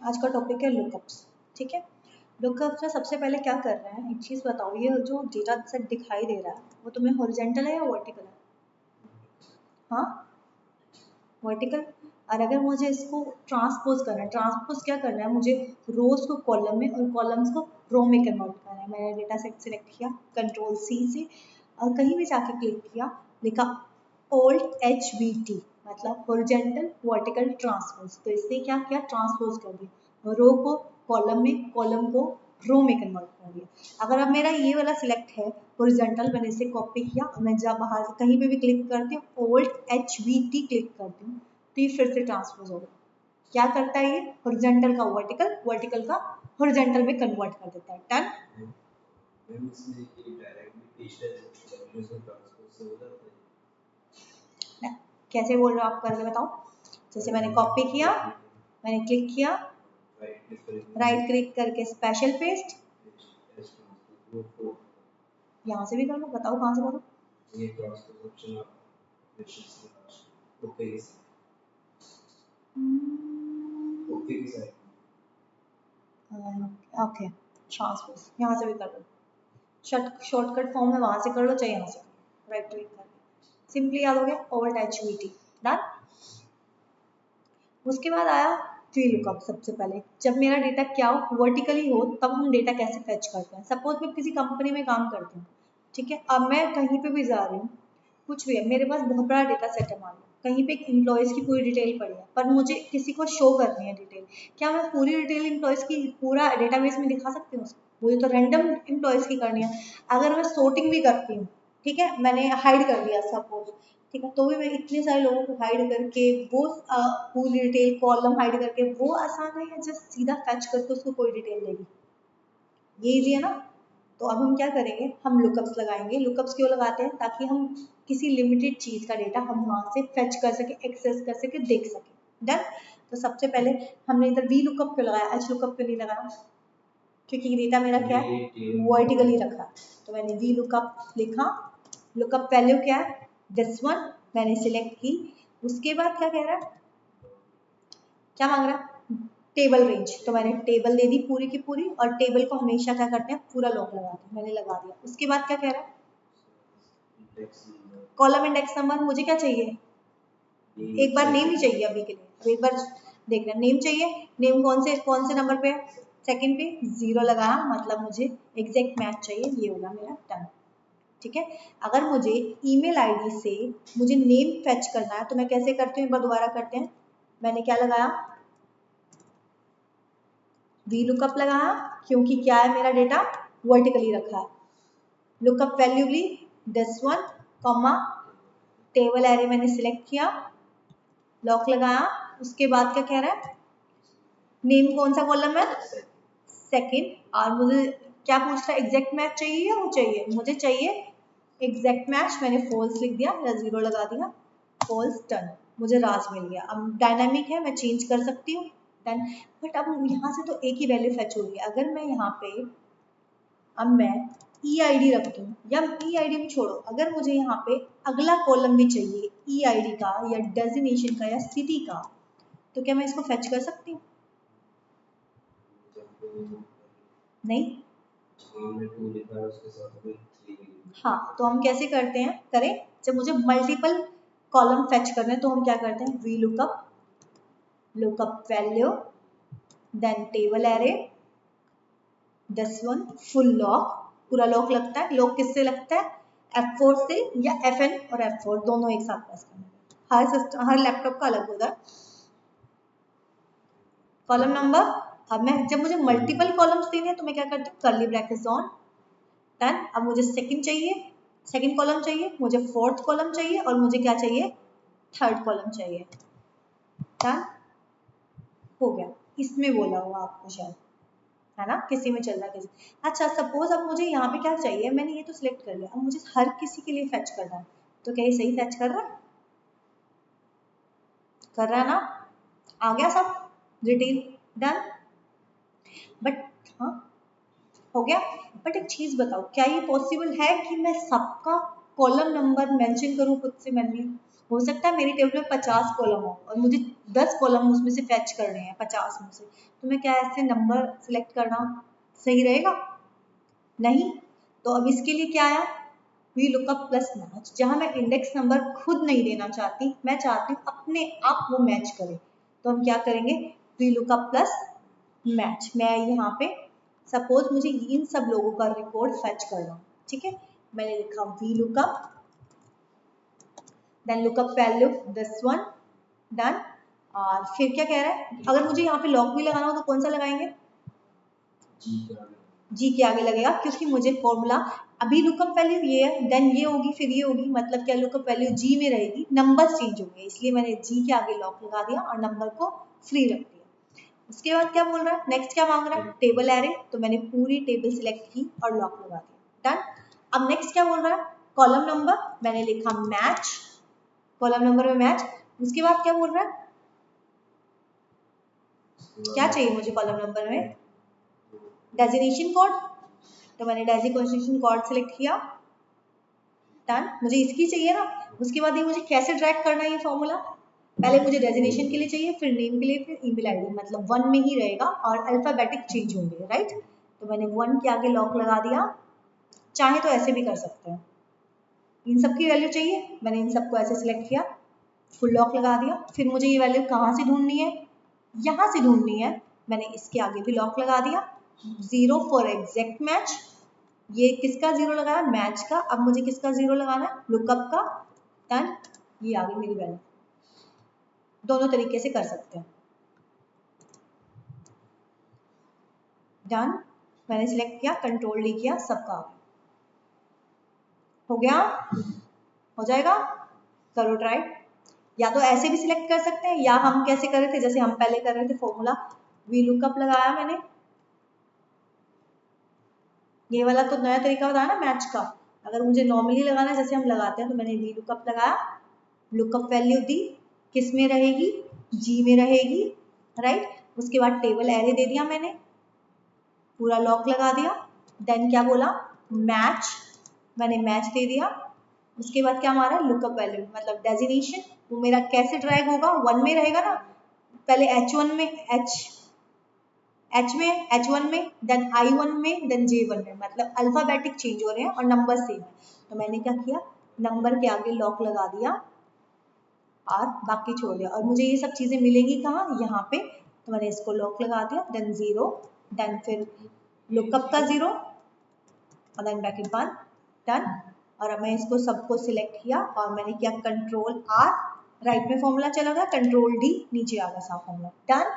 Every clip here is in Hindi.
आज का टॉपिक है लुकअप्स। ठीक है, लुकअप्स में सबसे पहले क्या कर रहे हैं, एक चीज़ बताओ, ये जो डेटा सेट दिखाई दे रहा है वो तुम्हें हॉरिजॉन्टल है या वर्टिकल है? हाँ, वर्टिकल। और अगर मुझे इसको ट्रांसपोज करना है, ट्रांसपोज क्या करना है, मुझे रोज को कॉलम में और कॉलम्स को रो में कन्वर्ट करना है। मैंने डेटा सेट सिलेक्ट किया कंट्रोल सी से और कहीं भी जाके क्लिक किया, लिखा ओल्ड HVT मतलब हॉरिजॉन्टल वर्टिकल ट्रांसपोज। तो इससे क्या किया, ट्रांसपोज कर दिया, रो को कॉलम में, कॉलम को रो में कन्वर्ट कर दिया। अगर अब मेरा ये वाला सिलेक्ट है हॉरिजॉन्टल, मैंने इसे कॉपी किया और मैं जब बाहर से कहीं पे भी क्लिक करती हूँ ओल्ड HVT क्लिक करती हूँ तो ये फिर से ट्रांसपोज होगा। क्या करता है ये, हॉरिजॉन्टल का वर्टिकल, वर्टिकल का हॉरिजॉन्टल में कन्वर्ट कर देता है। डन। कैसे बोल रहे हो आप, करके बताओ। जैसे मैंने कॉपी किया, मैंने क्लिक किया, राइट क्लिक करके स्पेशल पेस्ट, यहाँ से भी कर लो, बताओ कहाँ से करो। ओके, ट्रांसपोज यहाँ से भी कर लो, शॉर्टकट फॉर्म में वहां से कर लो, चाहे यहाँ से राइट क्लिक करके सिंपली याद हो गया ओल्ड HVT। डन। उसके बाद आया VLOOKUP। सबसे पहले जब मेरा डेटा क्या हो, वर्टिकली हो, तब हम डेटा कैसे फेच करते हैं। सपोज मैं किसी कंपनी में काम करती हूँ, ठीक है, अब मैं कहीं पे भी जा रही हूँ, कुछ भी है, मेरे पास बहुत बड़ा डेटा सेट है, मान लो कहीं पे एक एम्प्लॉयज़ की पूरी डिटेल पड़ी है, पर मुझे किसी को शो करनी है डिटेल। क्या मैं पूरी डिटेल एम्प्लॉयज़ की पूरा डेटाबेस में दिखा सकती हूँ? मुझे तो रैंडम एम्प्लॉयज़ की करनी है। अगर मैं सॉर्टिंग भी करती हूँ, ठीक है, मैंने हाइड कर दिया सपोज, ठीक है, तो भी मैं इतने सारे लोगों को हाइड करके वो पूरी डिटेल कॉलम हाइड करके, वो आसान है या जस्ट सीधा फैच करके उसको कोई डिटेल देगी? ये इजी है ना। तो अब हम क्या करेंगे, हम लुकअप्स लगाएंगे। लुकअप्स क्यों लगाते हैं, ताकि हम किसी लिमिटेड चीज का डेटा हम वहां से फेच कर सके, एक्सेस कर सके, देख सके। डन। तो सबसे पहले हमने इधर वी लुकअप क्यों लगाया, एच लुकअप क्यों नहीं लगाया, क्योंकि डेटा मेरा क्या है, वर्टिकली रखा। तो मैंने वी लुकअप लिखा, लुकअप वैल्यू क्या है, दिस वन, मैंने सिलेक्ट की। उसके बाद क्या कह रहा है, क्या मांग रहा है, टेबल रेंज, तो मैंने टेबल दे दी पूरी की पूरी, और टेबल को हमेशा क्या करते हैं, पूरा लॉक लगाते हैं, मैंने लगा दिया। उसके बाद क्या कह रहा है, कॉलम इंडेक्स नंबर मुझे क्या चाहिए, एक बार नेम ही चाहिए अभी के लिए, अब एक बार देखना, नेम चाहिए, नेम कौन से नंबर पे, सेकंड पे, 0 लगाया, मतलब मुझे एग्जैक्ट मैच चाहिए, ये होगा मेरा डन। ठीक है, अगर मुझे ईमेल आईडी से मुझे नेम फेच करना है तो मैं कैसे करती हूँ, एक बार दोबारा करते हैं। मैंने क्या लगाया, वी लुकअप लगाया, क्योंकि क्या है, मेरा डेटा वर्टिकली रखा है। लुकअप वैल्यू ली this one, comma, table array मैंने सिलेक्ट किया, लॉक लगाया। उसके बाद क्या कह रहा है, नेम कौन सा कॉलम है, सेकंड, और मुझे क्या पूछ रहा है, एग्जैक्ट मैच चाहिए या वो चाहिए, मुझे चाहिए एग्जैक्ट मैच। मैंने फॉल्स लिख दिया या 0 लगा दिया, फॉल्स। डन, मुझे राज मिल गया। अब डायनामिक है, मैं चेंज कर सकती हूँ। डन। बट अब यहाँ से तो एक ही वैल्यू फेच होगी। अगर मैं यहाँ पे अब मैं EID रख दूँ, या EID भी छोड़ो, अगर मुझे यहाँ पे अगला कॉलम भी चाहिए EID का या डेजिग्नेशन का या सिटी का, तो क्या मैं इसको फेच कर सकती हूँ? नहीं। हाँ, तो हम कैसे करते हैं, करें, जब मुझे मल्टीपल कॉलम फेच करने हैं तो हम क्या करते हैं, V lookup, lookup value, then table array, this one, full lock, पूरा लॉक लगता है। लॉक किससे लगता है, F4 से, या FN और F4 दोनों एक साथ प्रेस करना है। हर सिस्टम, हर लैपटॉप का अलग होगा। कॉलम नंबर, अब मैं जब मुझे मल्टीपल कॉलम्स देने हैं तो मैं क्या करती हूँ, कर्ली ब्रैकेट्स ऑन। डन। अब मुझे सेकंड चाहिए, सेकंड कॉलम चाहिए, मुझे फोर्थ कॉलम चाहिए, और मुझे क्या चाहिए, थर्ड कॉलम चाहिए। डन, हो गया। इसमें बोला हुआ आपको शायद, है ना, किसी में चल रहा है, किसी। अच्छा, सपोज अब मुझे यहाँ पे क्या चाहिए, मैंने ये तो सिलेक्ट कर लिया, अब मुझे हर किसी के लिए फेच करना है, तो क्या ये सही फेच कर रहा है, कर रहा है ना, आ गया सब डिटेल। डन। बट हाँ, हो गया। बट एक चीज बताओ, क्या ये पॉसिबल है कि मैं सबका कॉलम नंबर मेंशन करूं खुद से मैन्युअली? हो सकता है मेरी टेबल में 50 कॉलम हो और मुझे 10 कॉलम उसमें से फैच करने हैं 50 में से, तो मैं क्या ऐसे नंबर सिलेक्ट करना सही रहेगा? नहीं। तो अब इसके लिए क्या आया, वी लुकअप प्लस मैच, जहां मैं इंडेक्स नंबर खुद नहीं देना चाहती, मैं चाहती हूँ अपने आप वो मैच करे, तो हम क्या करेंगे, वी लुकअप प्लस मैच। मैं यहाँ पे सपोज मुझे इन सब लोगों का रिकॉर्ड फैच करना, ठीक है, मैंने लिखा V lookup, then lookup value this one, done. और फिर क्या कह रहा है, अगर मुझे यहाँ पे लॉक भी लगाना हो तो कौन सा लगाएंगे, जी के आगे लगेगा, क्योंकि मुझे फॉर्मूला अभी लुकअप वैल्यू ये है, देन ये होगी, फिर ये होगी, मतलब क्या लुकअप वैल्यू जी में रहेगी, नंबर चेंज होंगे, इसलिए मैंने जी के आगे लॉक लगा दिया और नंबर को फ्री रख दिया। उसके बाद क्या बोल रहा है, नेक्स्ट क्या मांग रहा है, टेबल एरे, तो मैंने पूरी टेबल सिलेक्ट की और लॉक लगा दिया, डन। अब नेक्स्ट क्या बोल रहा है, कॉलम नंबर, मैंने लिखा मैच, कॉलम नंबर में मैच। उसके बाद क्या बोल रहा है, क्या चाहिए मुझे कॉलम नंबर में, डेजिग्नेशन कोड, तो मैंने डेजिग्नेशन कोड सेलेक्ट किया, डन। मुझे इसकी चाहिए ना, उसके बाद ये मुझे कैसे ड्रैग करना है ये फॉर्मूला, पहले मुझे डेजिग्नेशन के लिए चाहिए, फिर नेम के लिए, फिर ईमेल आईडी, मतलब 1 में ही रहेगा और अल्फाबेटिक चेंज होंगे, राइट। तो मैंने 1 के आगे लॉक लगा दिया, चाहे तो ऐसे भी कर सकते हैं, इन सब की वैल्यू चाहिए, मैंने इन सबको ऐसे सिलेक्ट किया, फुल लॉक लगा दिया। फिर मुझे ये वैल्यू कहाँ से ढूंढनी है, यहाँ से ढूंढनी है, मैंने इसके आगे भी लॉक लगा दिया, 0 फॉर एग्जैक्ट मैच, ये किसका 0 लगाया, मैच का, अब मुझे किसका 0 लगाना है, लुकअप का, डन। ये आ गई मेरी वैल्यू, दोनों तरीके से कर सकते हैं, डन। मैंने सिलेक्ट किया, कंट्रोल डी किया, सबका आ गया, हो गया, हो जाएगा, करो ट्राई। या तो ऐसे भी सिलेक्ट कर सकते हैं, या हम कैसे कर रहे थे, जैसे हम पहले कर रहे थे फॉर्मूला, वी लुकअप लगाया मैंने, ये वाला तो नया तरीका बताया ना मैच का, अगर मुझे नॉर्मली लगाना है जैसे हम लगाते हैं, तो मैंने वी लुकअप लगाया, लुकअप वैल्यू दी, किस में रहेगी, जी में रहेगी, राइट। उसके बाद टेबल एरे दे दिया मैंने, पूरा लॉक लगा दिया, देन क्या बोला, मैच, मैंने मैच दे दिया। उसके बाद क्या हमारा लुकअप वैल्यू, मतलब डेजिग्नेशन, वो मेरा कैसे ड्रैग होगा, 1 में रहेगा ना, पहले H1 में, H में, H1 में, देन I1 में, देन J1 में, मतलब अल्फाबेटिक चेंज हो रहे हैं और नंबर सेम है, तो मैंने क्या किया, नंबर के आगे लॉक लगा दिया और बाकी छोड़ दिया, और मुझे ये सब चीजें मिलेंगी कहाँ, यहाँ पे, तो मैंने इसको लॉक लगा दिया, देन 0, देन फिर लुकअप का 0 और देन ब्रैकेट बंद, डन। और अब मैं इसको सबको सिलेक्ट किया और मैंने किया कंट्रोल आर, राइट में फॉर्मूला चला गया, कंट्रोल डी, नीचे आ गया साफ formula, done.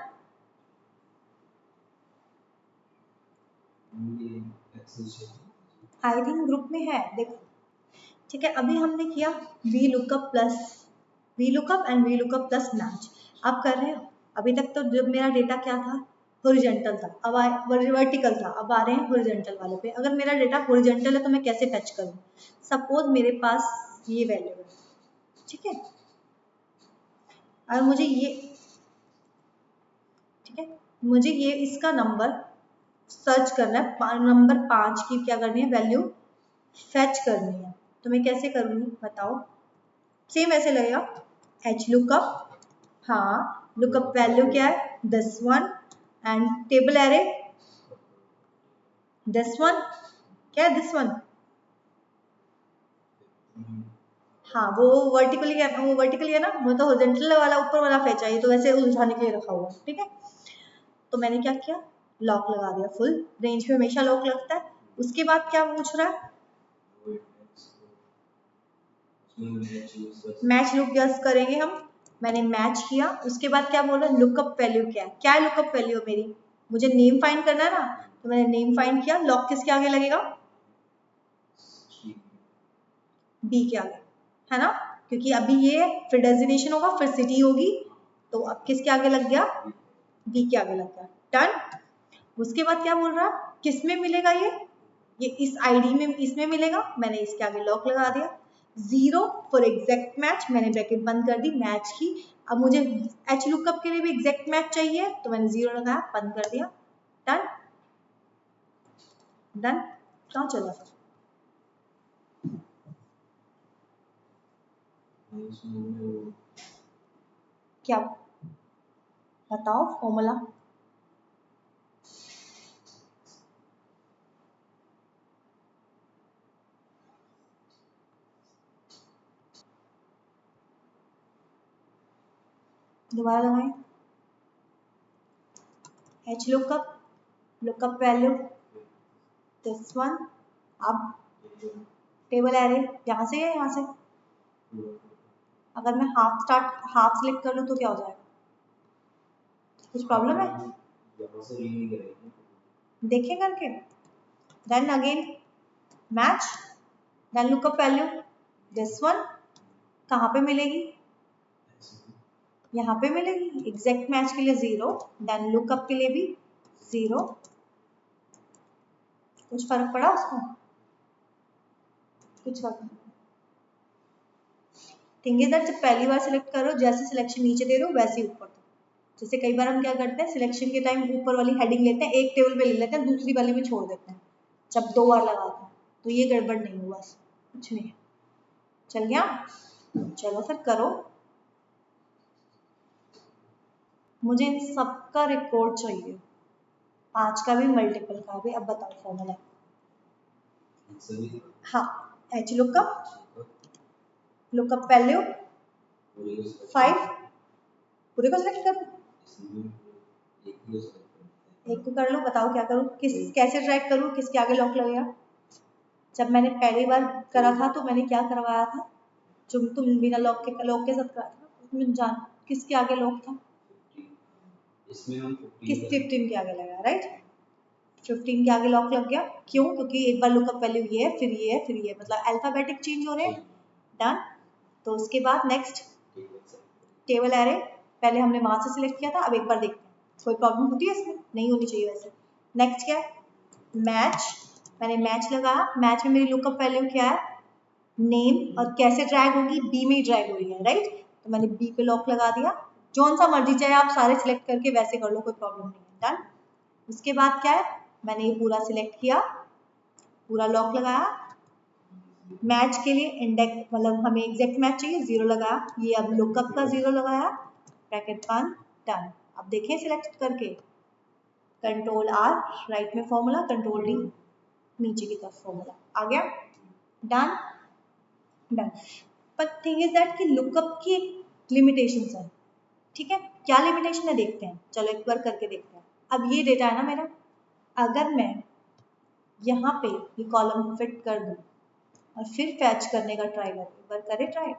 I think group में है, देखो, ठीक है। अभी हमने किया V lookup plus, V lookup and V lookup plus match, आप कर रहे हो। अभी तक तो जब मेरा डेटा क्या था, हॉरिजॉन्टल था, अब वर्टिकल था, अब आ रहे हैं हॉरिजॉन्टल वाले पे। अगर मेरा डेटा हॉरिजॉन्टल है तो मैं कैसे टच करूँ, सपोज मेरे पास ये वैल्यू है, ठीक है, और मुझे ये, ठीक है, मुझे ये इसका नंबर सर्च करना है, नंबर 5 की क्या करनी है, वैल्यू फेच करनी है, तो मैं कैसे करूँगी बताओ, सेम ऐसे लगेगा, एच लुकअप, हाँ, लुकअप वैल्यू क्या है, this one, and table array this one, क्या है दिस वन, हाँ वो वर्टिकली है, वो वर्टिकली है ना, वो तो हॉरिजॉन्टल वाला ऊपर वाला फेच है, ये तो वैसे उलझाने के लिए रखा हुआ है, ठीक है। तो मैंने क्या किया, लॉक लगा दिया, फुल रेंज पे हमेशा लॉक लगता है। उसके बाद क्या पूछ रहा है, मैच लुक यूज करेंगे हम, मैंने मैच किया। उसके बाद क्या बोल रहा है, लुकअप वैल्यू क्या है, क्या है लुकअप वैल्यू मेरी, मुझे नेम फाइंड करना है ना, तो मैंने नेम फाइंड किया, लॉक किसके आगे लगेगा, बी के आगे, है ना, क्योंकि अभी ये फिर डेजिग्नेशन होगा, फिर सिटी होगी, तो अब किसके आगे लग गया, बी के आगे लग गया, डन। उसके बाद क्या बोल रहा है, किस में मिलेगा ये इस आईडी में, इसमें मिलेगा, मैंने इसके आगे लॉक लगा दिया, 0 फॉर एग्जैक्ट मैच, मैंने ब्रैकेट बंद कर दी मैच की। अब मुझे एच लुकअप के लिए भी एग्जैक्ट मैच चाहिए, तो मैंने 0 लगाया, बंद कर दिया, डन, डन। कहाँ चला, क्या बताओ फॉर्मूला। दोबारा लगाएं। H lookup value this one. अब टेबल एरे यहाँ से या यहाँ से, अगर मैं हाफ सिलेक्ट कर लूँ तो क्या हो जाएगा, कुछ प्रॉब्लम है? देखें करके। Then again match, then lookup value this one, कहाँ पे मिलेगी, यहाँ पे मिलेगी। एग्जैक्ट मैच के लिए 0, देन लुकअप के लिए भी 0। कुछ फर्क पड़ा उसको? कुछ फर्क नहीं। थिंग इज दैट जब पहली बार सिलेक्ट करो, जैसे सिलेक्शन नीचे दे रहे हो वैसे ही ऊपर दो। जैसे कई बार हम क्या करते हैं, सिलेक्शन के टाइम ऊपर वाली हेडिंग लेते हैं, एक टेबल पे ले लेते हैं, दूसरी वाली में छोड़ देते हैं, जब 2 बार लगाते हैं। तो ये गड़बड़ नहीं हुआ, कुछ नहीं। चल गया? चलो फिर करो। मुझे इन सबका रिकॉर्ड चाहिए, 5 का भी, मल्टीपल का भी। अब बताओ फॉर्मूला। हाँ, एच लुकअप वैल्यू 5, पूरे को सिलेक्ट करो, एक को कर लो। बताओ क्या करूँ, कैसे ट्रैक करूँ, किसके आगे लॉक लगेगा? जब मैंने पहली बार करा था तो मैंने क्या करवाया था, जो तुम बिना लॉक के साथ करा था, उसमें जान किसके आगे लॉक था? इसमें हम 15 के आगे लगा, राइट? 15 के आगे लॉक लग गया। क्यों? क्योंकि एक बार लुकअप वैल्यू ये है, फिर ये है, फिर ये, मतलब अल्फाबेटिक चेंज हो रहे हैं। डन। तो उसके बाद नेक्स्ट टेबल एरे, पहले हमने वहां से सिलेक्ट किया था, अब एक बार देखते हैं कोई प्रॉब्लम होती है इसमें, नहीं होनी चाहिए वैसे। नेक्स्ट क्या है, मैच, मैंने मैच लगाया। मैच में मेरी लुकअप वैल्यू क्या है, नेम, और कैसे ड्रैग होगी, बी में ही ड्रैग हो रही है, राइट? तो मैंने बी पे लॉक लगा दिया। जौन सा मर्जी, चाहे आप सारे सिलेक्ट करके वैसे कर लो, कोई प्रॉब्लम नहीं है। डन। उसके बाद क्या है, मैंने ये पूरा सिलेक्ट किया, पूरा लॉक लगाया। मैच के लिए इंडेक्स, मतलब हमें एग्जैक्ट मैच चाहिए, 0 लगाया। ये अब लुकअप का 0 लगाया, ब्रैकेट बंद, डन। अब देखें सिलेक्ट करके, कंट्रोल आर राइट में फॉर्मूला, कंट्रोल डी नीचे की तरफ फॉर्मूला आ गया। Done done. पर थिंग इज दैट कि लुकअप की एक लिमिटेशन है, ठीक है? क्या लिमिटेशन है देखते हैं, चलो एक बार करके देखते हैं। अब ये डेटा है ना मेरा, अगर मैं यहाँ पे ये कॉलम फिट कर दूं और फिर फैच करने का ट्राई करूं, एक बार करें ट्राई।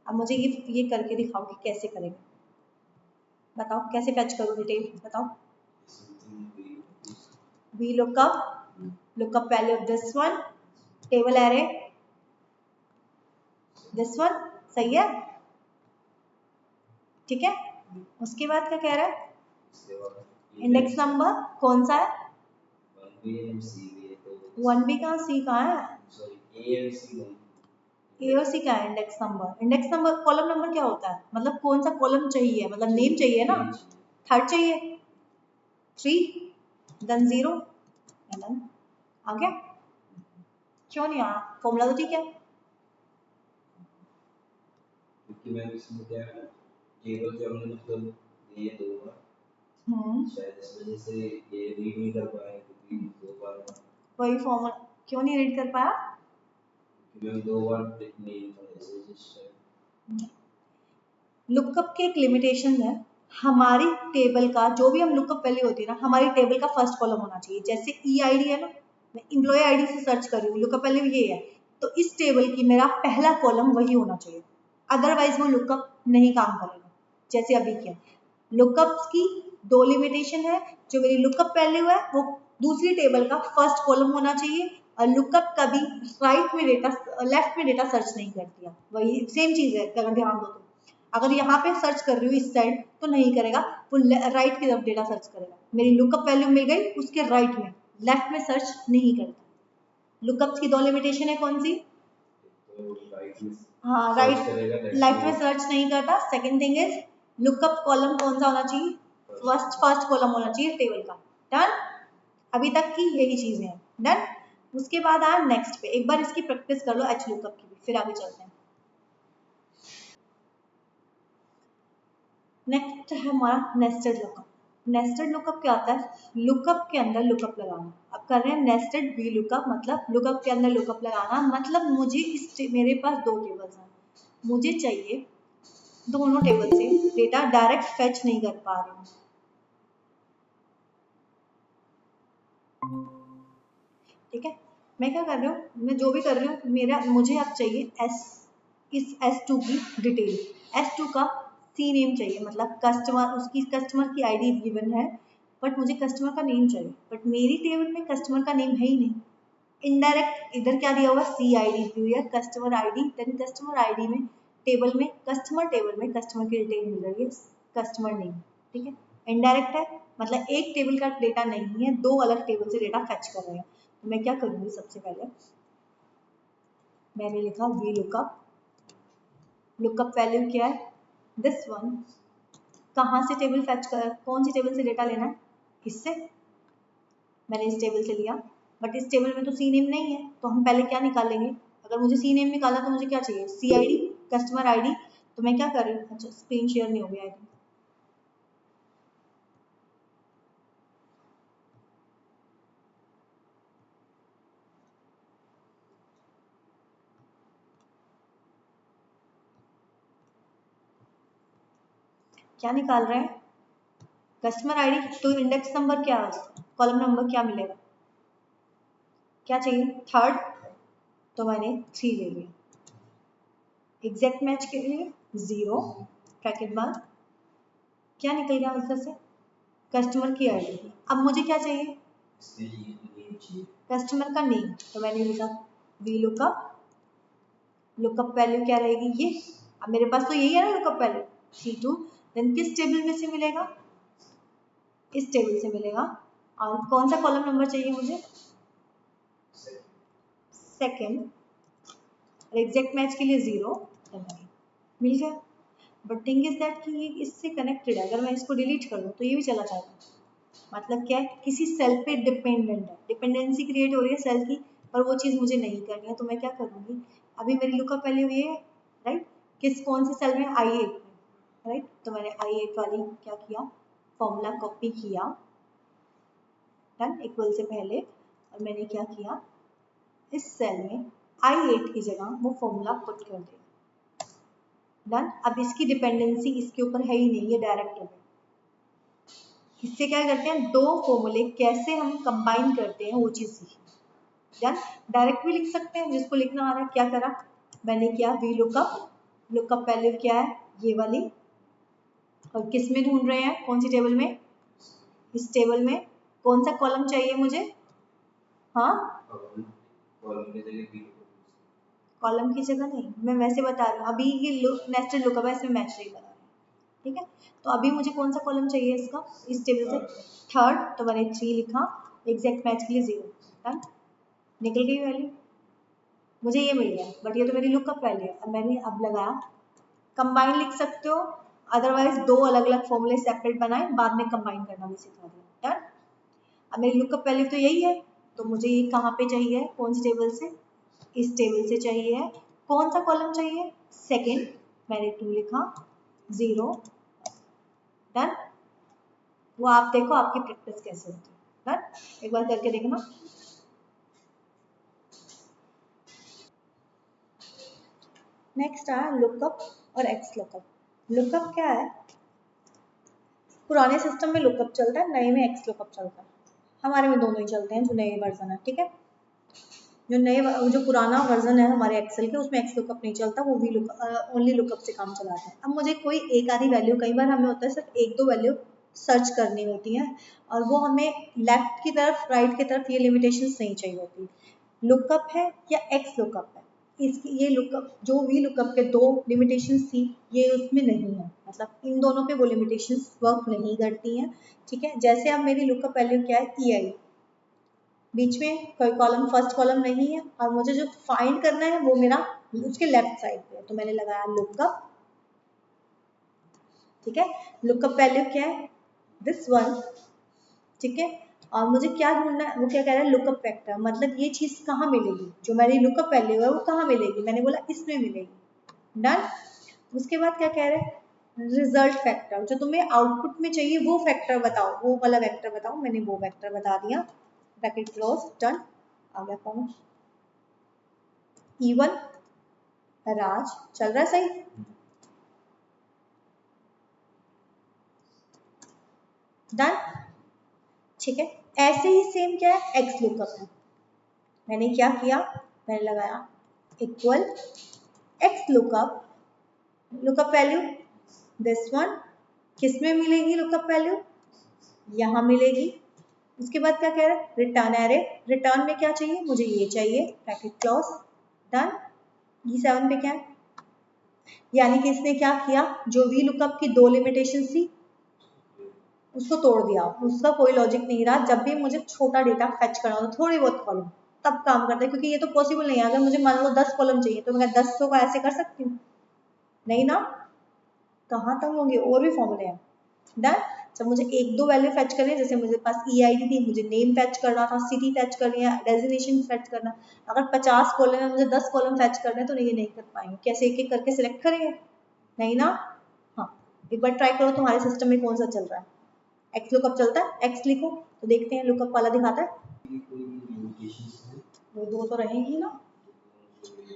अब मुझे ये करके दिखाओ कि कैसे करेंगे, बताओ कैसे फैच करूं डिटेल, बताओ। V lookup value this one, table array this one, सही है? ठीक है। उसके बाद क्या कह रहा है, इंडेक्स नंबर कौन सा है, 1B कहाँ, सी कहाँ है, ए और सी क्या है, index number. Index number, column number क्या होता है, मतलब कौन सा कॉलम चाहिए, मतलब नेम चाहिए ना, थर्ड चाहिए, 3, देन 0, देन आ गया। क्यों नहीं आया, फॉर्मूला तो ठीक है। क्योंकि मैम इसमें क्या है, केवल जो हमने मतलब ये 2 बार, शायद इस वजह से ये रीड नहीं कर पाए, क्योंकि 2 बार वही फॉर्मूला क्यों नहीं रीड कर पाया, क्योंकि मैम 2 बार नहीं था। लुकअप की एक लिमिटेशन है, हमारी टेबल का जो भी हम लुकअप वैल्यू होती है ना, हमारी टेबल का फर्स्ट कॉलम होना चाहिए। जैसे EID है ना, मैं एम्प्लॉय आईडी से सर्च कर रही हूँ, लुकअप वैल्यू ये है, तो इस टेबल की मेरा पहला कॉलम वही होना चाहिए, अदरवाइज वो लुकअप नहीं काम करेगा। जैसे अभी क्या, लुकअप्स की 2 लिमिटेशन है, जो मेरी लुकअप वैल्यू है वो दूसरी टेबल का फर्स्ट कॉलम होना चाहिए, और लुकअप कभी राइट में डेटा, लेफ्ट में डेटा सर्च नहीं करती है, वही सेम चीज है। अगर ध्यान दो तो, अगर यहाँ पे सर्च कर रही हूँ इस साइड तो नहीं करेगा, वो राइट की तरफ डेटा सर्च करेगा। मेरी लुकअप वैल्यू मिल गई उसके राइट में, लेफ्ट में सर्च नहीं करता। लुकअप्स की 2 लिमिटेशन है, कौन सी? हाँ, राइट लेफ्ट में सर्च नहीं करता। Second thing is lookup column कौन सा होना चाहिए, फर्स्ट कॉलम होना चाहिए टेबल का। डन। अभी तक की यही चीजें हैं। डन। उसके बाद आया नेक्स्ट पे, एक बार इसकी प्रैक्टिस कर लो एच लुकअप की भी, फिर आगे चलते हैं। नेक्स्ट है हमारा नेस्टेड लुकअप। नेस्टेड लुकअप क्या होता है? लुकअप के अंदर लुकअप लगाना। अब कर रहे हैं नेस्टेड वी लुकअप, मतलब लुकअप के अंदर लुकअप लगाना, मतलब मुझे मेरे पास दो टेबल्स हैं, मुझे चाहिए दोनों टेबल से डेटा डायरेक्ट फेच नहीं कर पा रही हूँ, ठीक है। मैं क्या कर रही हूँ, मैं जो भी कर रही हूँ, मुझे अब चाहिए इस S2 की डिटेल। S2 का सी नेम चाहिए, मतलब कस्टमर की आईडी गिवन है, बट मुझे कस्टमर का नेम चाहिए, बट मेरी टेबल में कस्टमर का नेम है ही नहीं। इनडायरेक्ट इधर क्या दिया हुआ, सी आई डी दी हुई है, customer ID, then customer ID में कस्टमर टेबल में कस्टमर की डिटेल मिल रही है, कस्टमर नेम, ठीक है। इनडायरेक्ट है, मतलब एक टेबल का डेटा नहीं है, दो अलग टेबल से डेटा फेच कर रहे हैं। तो मैं क्या करूंगी, सबसे पहले मैंने लिखा वी लुकअप, लुकअप वैल्यू क्या है, दिस वन, कहाँ से टेबल फेच कर, कौन सी टेबल से डेटा लेना है, इससे, मैंने इस टेबल से लिया, बट इस टेबल में तो सी नेम नहीं है, तो हम पहले क्या निकालेंगे, अगर मुझे सी नेम निकाला तो मुझे क्या चाहिए, C I D, customer I D. तो मैं क्या कर रही हूँ, अच्छा स्क्रीन शेयर नहीं हो गया, आई थिंक क्या निकाल रहे हैं, कस्टमर आईडी, तो इंडेक्स नंबर क्या है, कॉलम नंबर क्या मिलेगा, क्या चाहिए, थर्ड, तो मैंने 3 ले लिया। एग्जैक्ट मैच के लिए 0 ब्रैकेट बाद क्या निकल गया आंसर से, कस्टमर की आईडी। अब मुझे क्या चाहिए, कस्टमर का नेम, तो मैंने लिखा वी लुकअप, लुकअप वैल्यू क्या रहेगी ये, अब मेरे पास तो यही है ना लुकअप वैल्यू, C2, देन किस टेबल में से मिलेगा, इस टेबल से मिलेगा, और कौन सा कॉलम नंबर चाहिए मुझे, सेकेंड, और एग्जैक्ट मैच के लिए 0, मिल गया। बट थिंग इज दैट कि ये इससे कनेक्टेड है, अगर मैं इसको डिलीट कर दूँ तो ये भी चला जाएगा, मतलब क्या है, किसी सेल पे डिपेंडेंट है, डिपेंडेंसी क्रिएट हो रही है सेल की, पर वो चीज़ मुझे नहीं करनी है, तो मैं क्या करूँगी, अभी मेरी लुकअप वैल्यू ये है, राइट, किस कौन से सेल में, I8 में, राइट, तो मैंने I8 वाली क्या किया, फॉर्मूला कॉपी किया, डन, इक्वल से पहले, और मैंने क्या किया, इस सेल में I8 की जगह वो फॉर्मूला पुट कर दिया, डन। अब इसकी डिपेंडेंसी इसके ऊपर है ही नहीं, ये डायरेक्ट हो गया। इससे क्या करते हैं, दो फॉर्मूले कैसे हम कंबाइन करते हैं वो चीज़ सीखी, डन। डायरेक्ट भी लिख सकते हैं, जिसको लिखना आ रहा है, क्या करा मैंने, किया वी लुकअप, लुकअप वैल्यू क्या है ये वाली, और किस में ढूंढ रहे हैं, कौन सी टेबल में, इस टेबल में, कौन सा कॉलम चाहिए मुझे, हाँ कॉलम की जगह नहीं, मैं वैसे बता रही हूँ, अभी ये नेस्टेड लुकअप है, इसमें मैच नहीं लगा, ठीक है। तो अभी मुझे कौन सा कॉलम चाहिए इसका, इस टेबल से, थर्ड, तो मैंने 3 लिखा, एग्जैक्ट मैच के लिए 0, डन, निकल गई वैल्यू, मुझे ये मिल गया, बट ये तो मेरी लुकअप वैल्यू है। अब मैंने अब लगाया, कंबाइन लिख सकते हो, अदरवाइज दो अलग अलग फॉर्मूले सेपरेट बनाए, बाद में कंबाइन करना भी सिखा दिया, डन। अब मेरी लुकअप वैल्यू तो यही है, तो मुझे ये कहाँ पे चाहिए, कौन सी टेबल से, इस टेबल से चाहिए है, कौन सा कॉलम चाहिए, सेकेंड, मैंने 2 लिखा, 0, डन। वो आप देखो आपकी प्रैक्टिस कैसे होती है, डन, एक बार करके देखना। नेक्स्ट आया लुकअप और एक्स लुकअप। लुकअप क्या है, पुराने सिस्टम में लुकअप चलता है, नए में एक्स लुकअप चलता है, हमारे में दोनों ही चलते हैं, जो नए वर्जन है, ठीक है। जो पुराना वर्जन है हमारे एक्सेल के, उसमें एक्स लुकअप नहीं चलता, वो वी लुकअप, ओनली लुकअप से काम चलाते हैं। अब मुझे कोई एक आधी वैल्यू, कई बार हमें होता है सिर्फ एक दो वैल्यू सर्च करनी होती है, और वो हमें लेफ्ट की तरफ राइट की तरफ ये लिमिटेशंस नहीं चाहिए होती, लुकअप है या एक्स लुकअप है, इसकी ये लुकअप जो वी लुकअप के दो लिमिटेशंस थी, ये उसमें नहीं है, मतलब इन दोनों पे वो लिमिटेशंस वर्क नहीं करती हैं, ठीक है। जैसे अब मेरी लुकअप वैल्यू क्या है, ई आई, बीच में कोई कॉलम, फर्स्ट कॉलम नहीं है, और मुझे जो फाइंड करना है वो मेरा उसके लेफ्ट साइड पे है, तो मैंने लगाया लुकअप, ठीक है। लुकअप वैल्यू क्या है, दिस वन, ठीक है। और मुझे क्या ढूंढना है, वो क्या कह रहा है, लुकअप वेक्टर, मतलब ये चीज कहाँ मिलेगी, जो मेरी लुकअप वैल्यू है वो कहाँ मिलेगी, मैंने बोला इसमें मिलेगी, डन। उसके बाद क्या कह रहे हैं, रिजल्ट फैक्टर, जो तुम्हें आउटपुट में चाहिए वो फैक्टर बताओ, वो वाला वेक्टर बताओ। मैंने वो वेक्टर बता दिया, ब्रैकेट क्लोज, डन। आ गया फॉर्म। E1 राज, चल रहा है सही? डन, ठीक है। ऐसे ही सेम क्या है, एक्स लुकअप है। मैंने क्या किया, मैंने लगाया equal x lookup, lookup value this one, किसमें मिलेगी लुकअप वैल्यू, यहाँ मिलेगी। उसके बाद क्या कह रहा है, रिटर्न एरे, रिटर्न में क्या चाहिए, मुझे ये चाहिए, ब्रैकेट क्लोज, डन। E7 पे क्या है, यानी कि इसने क्या किया, जो वी लुकअप की 2 लिमिटेशन थी उसको तोड़ दिया, उसका कोई लॉजिक नहीं रहा। जब भी मुझे छोटा डेटा फेच करना हो, थोड़ी बहुत कॉलम, तब काम करता है, क्योंकि ये तो पॉसिबल नहीं है। अगर मुझे मान लो 10 कॉलम चाहिए तो मैं 10 को ऐसे कर सकती हूँ, नहीं ना, कहाँ तक होंगे, और भी फॉर्मूले हैं। डन। जब मुझे एक दो वैल्यू फेच करनी है, जैसे मुझे पास EID थी, मुझे नेम फेच करना था, सिटी फेच करनी है, डेजिग्नेशन फेच करना, अगर 50 कॉलम है, मुझे 10 कॉलम फेच करने हैं, तो ये नहीं कर पाएंगे। कैसे एक एक करके सिलेक्ट करेंगे, नहीं ना। हाँ, एक बार ट्राई करो, तुम्हारे सिस्टम में कौन सा चल रहा है। एक्स लुकअप चलता है, एक्स लिखो तो देखते हैं लुकअप वाला दिखाता है। वो दो तो रहेंगी ना।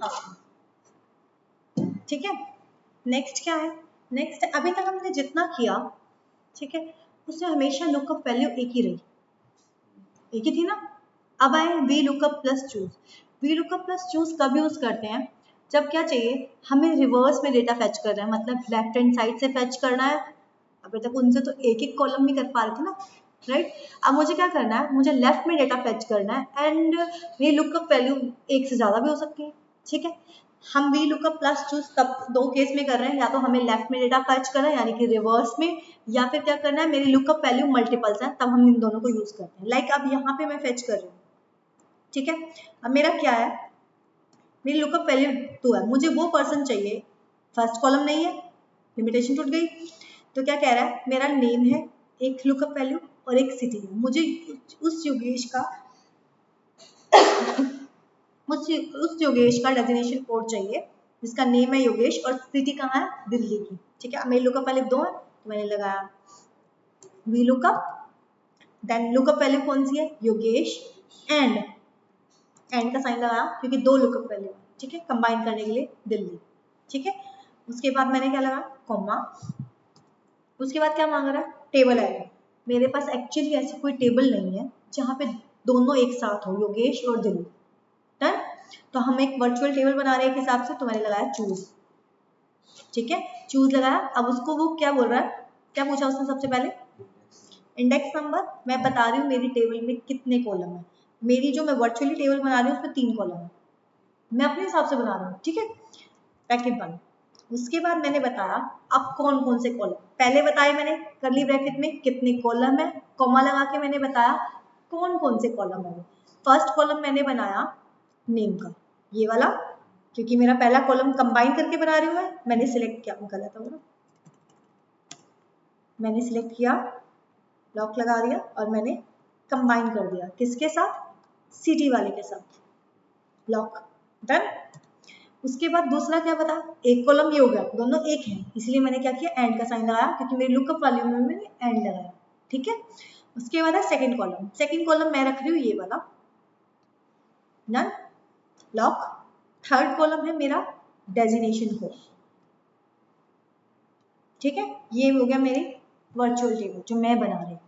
हाँ, ठीक है। नेक्स्ट क्या है, नेक्स्ट अभी तक हमने जितना किया, ठीक है, उसमें हमेशा लुकअप वैल्यू एक ही रही, एक ही थी ना। अब आए V lookup plus choose. V lookup plus choose कब यूज करते हैं, जब क्या चाहिए, हमें रिवर्स में डेटा फेच करना है, मतलब लेफ्ट हैंड साइड से फेच करना है। अभी तक उनसे तो एक एक कॉलम में कर पा रहे थे ना, राइट। अब मुझे क्या करना है, मुझे लेफ्ट में डेटा फेच करना है, एंड ये लुकअप वैल्यू एक से ज्यादा भी हो सकती है, ठीक है। हम वी लुकअप प्लस चूज तब दो केस में कर रहे हैं, या तो हमें लेफ्ट में डेटा फेच करना है यानी कि रिवर्स में, या फिर क्या करना है, मेरी लुकअप वैल्यू मल्टीपल्स है, तब हम इन दोनों को यूज करते हैं। लाइक अब यहाँ पे मैं फेच कर रही हूँ, ठीक है। अब मेरा क्या है, मेरी लुकअप वैल्यू 2 है, मुझे वो पर्सन चाहिए, फर्स्ट कॉलम नहीं है, लिमिटेशन टूट गई। तो क्या कह रहा है, मेरा नेम है, एक लुकअप वैल्यू और एक सिटी है, मुझे उस योगेश का उस योगेश का डेजिग्नेशन कोड चाहिए, जिसका नेम है योगेश और सिटी कहाँ है, दिल्ली की, ठीक है। मेरी लुकअप वैल्यू 2 है, तो मैंने लगाया V lookup, then lookup value कौन सी है, योगेश, एंड एंड का साइन लगाया क्योंकि 2 लुकअप वैल्यू, ठीक है, कंबाइन करने के लिए दिल्ली, ठीक है। उसके बाद मैंने क्या लगाया, कॉमा। उसके बाद क्या मांग रहा है, टेबल एरे। मेरे पास एक्चुअली ऐसी कोई टेबल नहीं है जहाँ पे दोनों एक साथ हो, योगेश और दिल्ली, डन। तो हम एक वर्चुअल टेबल बना रहे हैं एक हिसाब से, तो मैंने लगाया चूज, ठीक है, चूज लगाया। अब उसको वो क्या बोल रहा है, क्या पूछा उसने सबसे पहले, इंडेक्स नंबर। मैं बता रही हूँ मेरी टेबल में कितने कॉलम है, मेरी जो मैं वर्चुअली टेबल बना रही हूँ उसमें 3 कॉलम है, मैं अपने हिसाब से बना रही हूँ, ठीक है, ब्रैकेट बंद। उसके बाद मैंने बताया अब कौन कौन से कॉलम, पहले बताए मैंने करली ब्रैकेट में कितने कॉलम है, कॉमा लगा के मैंने बताया कौन कौन से कॉलम है। फर्स्ट कॉलम मैंने बनाया नेम का, ये वाला, क्योंकि मेरा पहला कॉलम कंबाइन करके बना रही हूँ मैंने सिलेक्ट किया, गलत हो ना, मैंने सिलेक्ट किया, लॉक लगा दिया और मैंने कंबाइन कर दिया किसके साथ, सिटी वाले के साथ, लॉक, डन। उसके बाद दूसरा क्या बता, एक कॉलम ये हो गया, दोनों एक हैं, इसलिए मैंने क्या किया, एंड का साइन लगाया, क्योंकि मेरी लुकअप वाली में मैंने एंड लगाया, ठीक है। उसके बाद है सेकंड कॉलम, सेकंड कॉलम मैं रख रही हूँ ये वाला, डन, लॉक। थर्ड कॉलम है मेरा डेजिग्नेशन कोड, ठीक है, ये हो गया मेरी वर्चुअल टेबल जो मैं बना रही हूँ,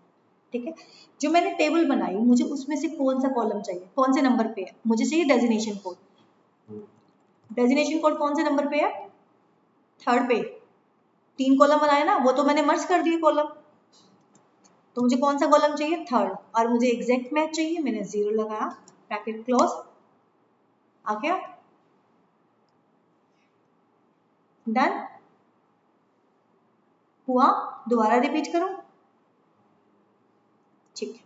ठीक है। जो मैंने टेबल बनाई, मुझे उसमें से कौन सा कॉलम चाहिए, कौन से नंबर पे है, मुझे चाहिए डेजिग्नेशन कोड। डेजिग्नेशन कोड कौन से नंबर पे है, थर्ड पे। 3 कॉलम बनाए ना, वो तो मैंने मर्ज कर दिए कॉलम, तो मुझे कौन सा कॉलम चाहिए, थर्ड, और मुझे एग्जैक्ट मैच चाहिए, मैंने 0 लगाया, ब्रैकेट क्लोज, आ गया, डन हुआ। दोबारा रिपीट करूं, ठीक है।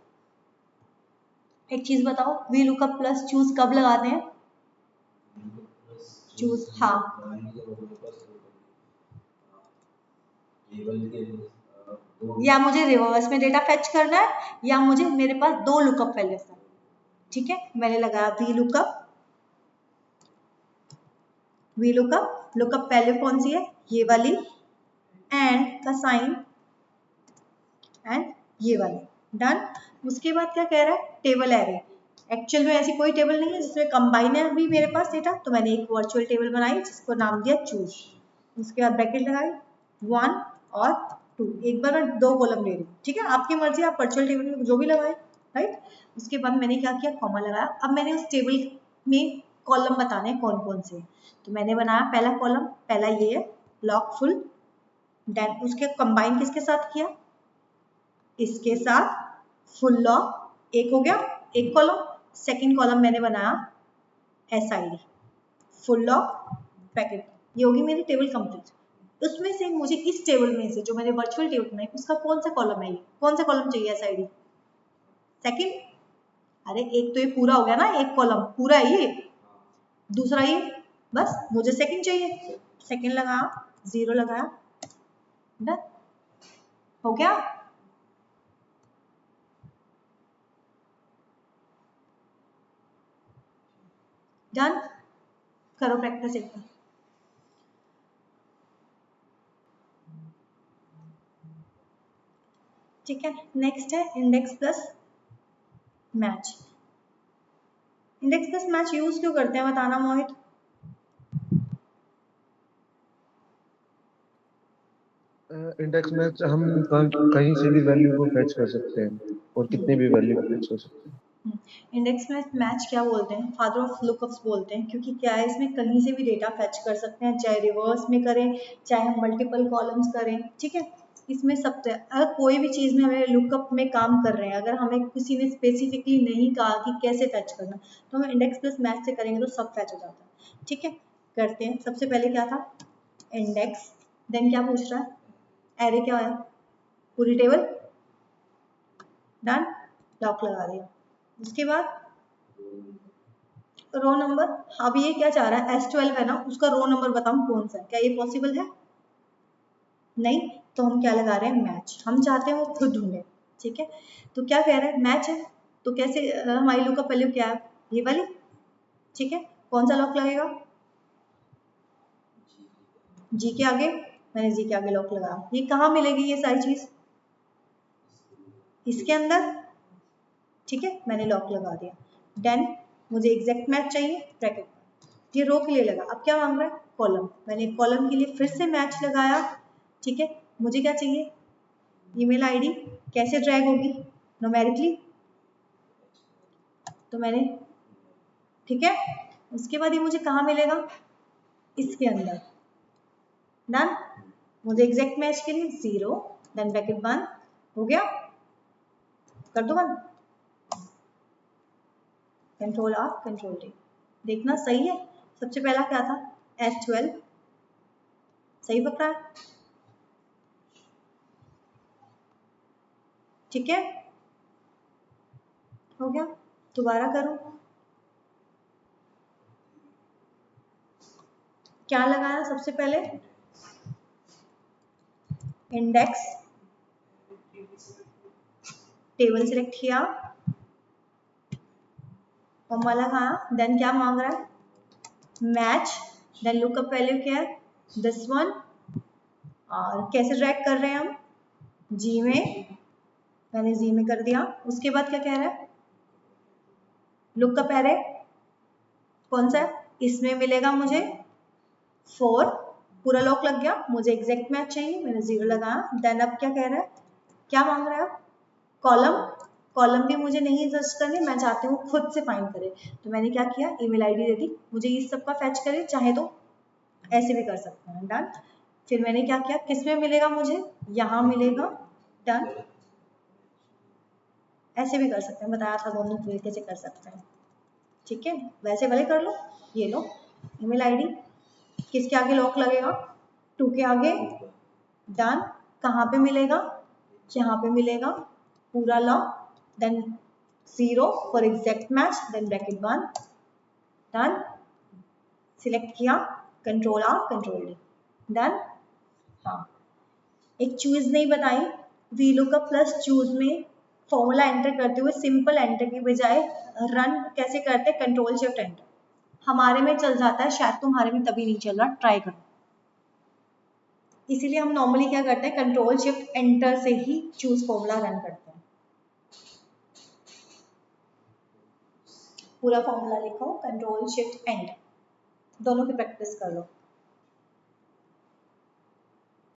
एक चीज बताओ, वी लुकअप प्लस चूज कब लगाते हैं, चूज, हाँ, या मुझे रिवर्स में डेटा फेच करना है, या मुझे मेरे पास 2 लुकअप वैल्यूज है, ठीक है। मैंने लगाया V lookup, we lookup, lookup value कौन सी है, ये वाली, एंड का साइन एंड ये वाला, डन। उसके बाद क्या कह रहा है, टेबल एरे। एक्चुअल में ऐसी कोई टेबल नहीं है जिसमें कंबाइन है अभी मेरे पास डेटा, तो मैंने एक वर्चुअल टेबल बनाई जिसको नाम दिया चूज। उसके बाद ब्रैकेट लगाई 1 और 2, एक बार मैं 2 कॉलम ले रही हूँ, ठीक है, आपकी मर्जी, आप वर्चुअल टेबल में जो भी लगाए, राइट। उसके बाद मैंने क्या किया, कॉमा लगाया। अब मैंने उस टेबल में कॉलम बताने हैं कौन कौन से, तो मैंने बनाया पहला कॉलम, पहला ये है लॉक फुल, देन उसके कंबाइन किसके साथ किया, इसके साथ फुल लॉक, एक हो गया एक कॉलम। सेकंड कॉलम मैंने बनाया SID फुल लॉक ब्रैकेट, ये होगी मेरी टेबल कंप्लीट। उसमें से मुझे इस टेबल में से जो मैंने वर्चुअल टेबल बनाई उसका कौन सा कॉलम है, ये कौन सा कॉलम चाहिए SID, सेकंड। अरे एक तो ये पूरा हो गया ना, एक कॉलम पूरा है ये, दूसरा ये, बस मुझे सेकंड चाहिए, सेकंड लगाया, 0 लगाया, डन हो गया। डन, करो प्रैक्टिस एक बार। ठीक है, नेक्स्ट है index plus match. Index plus match use क्यों करते हैं, बताना मोहित। इंडेक्स में हम कहीं से भी वैल्यू को फैच कर सकते हैं और कितनी भी वैल्यू को फैच कर सकते हैं। इंडेक्स में मैच क्या बोलते हैं, फादर ऑफ लुकअप्स बोलते हैं, क्योंकि क्या है इसमें कहीं से भी डेटा फैच कर सकते हैं, चाहे रिवर्स में करें चाहे हम मल्टीपल कॉलम्स करें, ठीक है। इसमें सब, अगर कोई भी चीज़ में हमें लुकअप में काम कर रहे हैं, अगर हमें किसी ने स्पेसिफिकली नहीं कहा कि कैसे फैच करना, तो हम इंडेक्स प्लस मैच से करेंगे तो सब फैच हो जाता है, ठीक है। करते हैं, सबसे पहले क्या था, इंडेक्स, देन क्या पूछ रहा है, एरे क्या है, पूरी टेबल, डन, लॉक लगा दिया। उसके बाद रो नंबर, अब ये क्या चाह रहा है, S12 है ना, उसका रो नंबर बताऊं कौन सा है, क्या ये पॉसिबल है, नहीं, तो हम क्या लगा रहे हैं, मैच, हम चाहते हैं वो खुद ढूंढे, ठीक है। तो क्या कह रहा है, मैच है, तो कैसे हमारी लुकअप वैल्यू क्या है, ये वाली, ठीक है। कौन सा लॉक लगेगा, जी के आगे, मैंने जी के आगे लॉक लगाया। ये कहाँ मिलेगी ये सारी चीज, इसके अंदर, ठीक है, मैंने लॉक लगा दिया। देन मुझे एग्जैक्ट मैच चाहिए, ब्रैकेट, ये रो के लिए लगा। अब क्या मांग रहा है, कॉलम, मैंने कॉलम के लिए फिर से मैच लगाया, ठीक है। मुझे क्या चाहिए, ईमेल आईडी, कैसे ड्रैग होगी, न्यूमेरिकली, तो मैंने, ठीक है। उसके बाद ये मुझे कहाँ मिलेगा, इसके अंदर, डन। मुझे एग्जैक्ट मैच के लिए 0, देन ब्रैकेट बंद, हो गया, कर दो बंद, कंट्रोल R कंट्रोल D, देखना सही है। सबसे पहला क्या था, S12, सही पकड़ा है, ठीक है, हो गया। दोबारा करो, क्या लगाया सबसे पहले, इंडेक्स, टेबल सिलेक्ट किया, कॉमा लगाया, देन क्या मांग रहा है, मैच, देन लुकअप वैल्यू क्या है, दिस वन, और कैसे ड्रैग कर रहे हैं हम, जी में, मैंने जी में कर दिया। उसके बाद क्या कह रहा है, लुकअप एरे कौन सा है, इसमें मिलेगा मुझे 4, पूरा लॉक लग गया, मुझे एग्जैक्ट मैच चाहिए, मैंने 0 लगाया। देन अब क्या कह रहा है, क्या मांग रहा है, कॉलम, कॉलम भी मुझे नहीं सर्च करनी, मैं चाहती हूँ खुद से फाइंड करे, तो मैंने क्या किया, ईमेल आईडी दे दी, मुझे इस सब का फैच करे, चाहे तो ऐसे भी कर सकते हैं, डन। फिर मैंने क्या किया, किस में मिलेगा मुझे, यहाँ मिलेगा, डन। ऐसे भी कर सकते हैं, बताया था दोनों तरीके से कर सकते हैं, ठीक है। वैसे भले कर लो, ये लो ईमेल आईडी, किसके आगे लॉक लगेगा, 2 के आगे, डन। कहाँ पे मिलेगा, यहाँ पे मिलेगा, पूरा lock, then 0 for exact match, then bracket बंद, डन। सिलेक्ट किया, control R control D, done. हाँ, एक चूज नहीं बताई, VLOOKUP प्लस चूज में फॉर्मूला एंटर करते हुए सिंपल एंटर की बजाय रन कैसे करते, कंट्रोल शिफ्ट एंटर, हमारे में चल जाता है, शायद तुम्हारे में तभी नहीं चल रहा, ट्राई करो। इसीलिए हम नॉर्मली क्या करते हैं, कंट्रोल शिफ्ट एंटर से ही चूज फॉर्मूला रन करते हैं। पूरा फॉर्मूला लिखो, कंट्रोल शिफ्ट एंटर, दोनों की प्रैक्टिस कर लो।